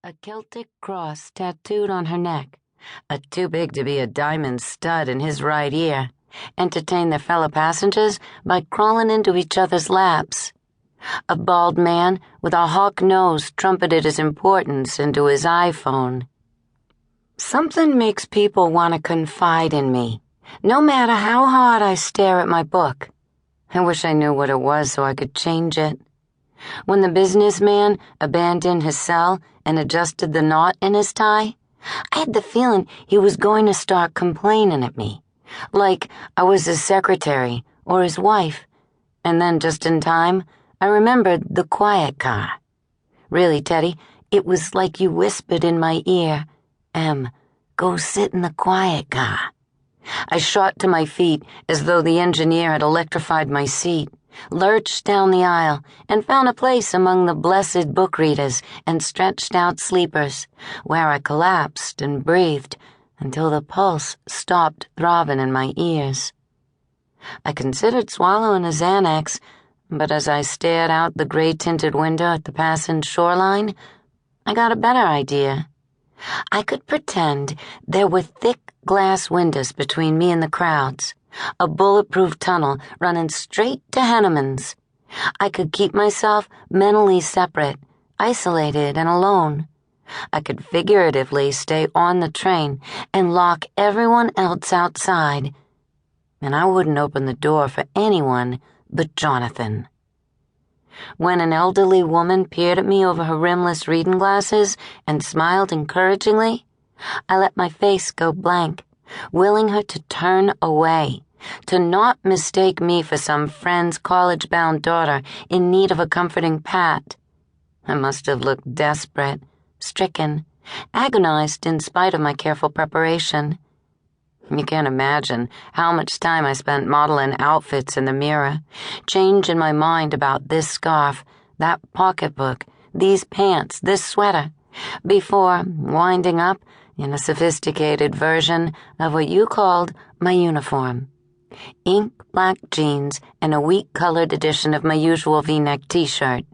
a Celtic cross tattooed on her neck, a too big to be a diamond stud in his right ear, entertained their fellow passengers by crawling into each other's laps. A bald man with a hawk nose trumpeted his importance into his iPhone. Something makes people want to confide in me, no matter how hard I stare at my book. I wish I knew what it was so I could change it. When the businessman abandoned his cell and adjusted the knot in his tie, I had the feeling he was going to start complaining at me, like I was his secretary or his wife. And then just in time, I remembered the quiet car. Really, Teddy, it was like you whispered in my ear, go sit in the quiet car. I shot to my feet as though the engineer had electrified my seat, lurched down the aisle, and found a place among the blessed book readers and stretched out sleepers, where I collapsed and breathed until the pulse stopped throbbing in my ears. I considered swallowing a Xanax, but as I stared out the gray-tinted window at the passing shoreline, I got a better idea. I could pretend there were thick glass windows between me and the crowds, a bulletproof tunnel running straight to Henneman's. I could keep myself mentally separate, isolated and alone. I could figuratively stay on the train and lock everyone else outside, and I wouldn't open the door for anyone but Jonathan. When an elderly woman peered at me over her rimless reading glasses and smiled encouragingly, I let my face go blank, willing her to turn away, to not mistake me for some friend's college-bound daughter in need of a comforting pat. I must have looked desperate, stricken, agonized in spite of my careful preparation. You can't imagine how much time I spent modeling outfits in the mirror, changing my mind about this scarf, that pocketbook, these pants, this sweater, before winding up in a sophisticated version of what you called my uniform. Ink black jeans and a wheat-colored edition of my usual V-neck t-shirt.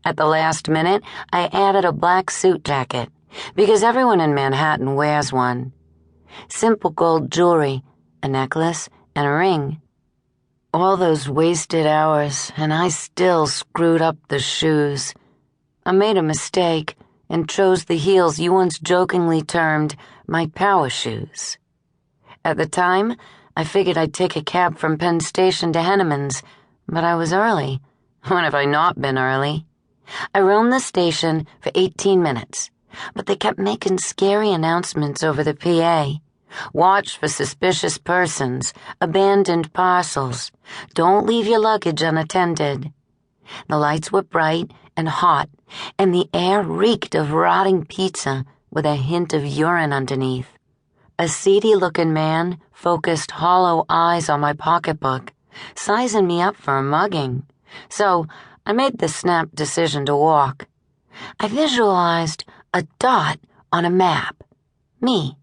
At the last minute, I added a black suit jacket, because everyone in Manhattan wears one. Simple gold jewelry, a necklace, and a ring. All those wasted hours, and I still screwed up the shoes. I made a mistake and chose the heels you once jokingly termed my power shoes. At the time, I figured I'd take a cab from Penn Station to Henneman's, but I was early. When have I not been early? I roamed the station for 18 minutes, but they kept making scary announcements over the PA. Watch for suspicious persons, abandoned parcels. Don't leave your luggage unattended. The lights were bright and hot, and the air reeked of rotting pizza with a hint of urine underneath. A seedy-looking man focused hollow eyes on my pocketbook, sizing me up for a mugging. So I made the snap decision to walk. I visualized a dot on a map. Me.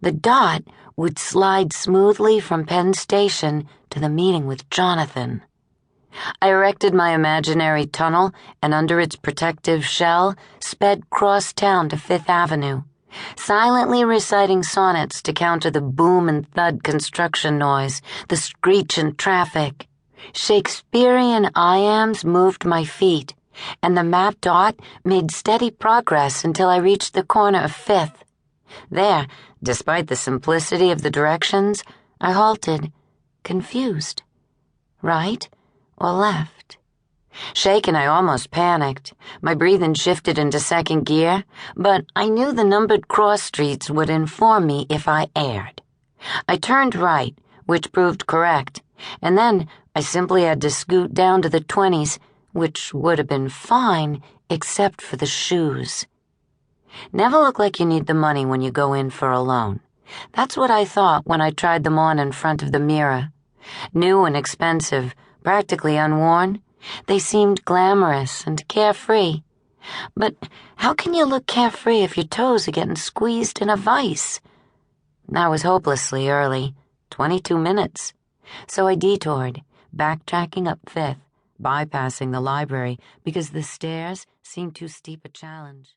The dot would slide smoothly from Penn Station to the meeting with Jonathan. I erected my imaginary tunnel and under its protective shell sped cross town to Fifth Avenue, silently reciting sonnets to counter the boom and thud construction noise, the screech and traffic. Shakespearean iambs moved my feet, and the map dot made steady progress until I reached the corner of Fifth. There, despite the simplicity of the directions, I halted, confused. Right or left? Shaken, I almost panicked. My breathing shifted into second gear, but I knew the numbered cross streets would inform me if I erred. I turned right, which proved correct, and then I simply had to scoot down to the 20s, which would have been fine except for the shoes. Never look like you need the money when you go in for a loan. That's what I thought when I tried them on in front of the mirror. New and expensive, practically unworn, they seemed glamorous and carefree. But how can you look carefree if your toes are getting squeezed in a vice? I was hopelessly early, 22 minutes. So I detoured, backtracking up Fifth, bypassing the library because the stairs seemed too steep a challenge.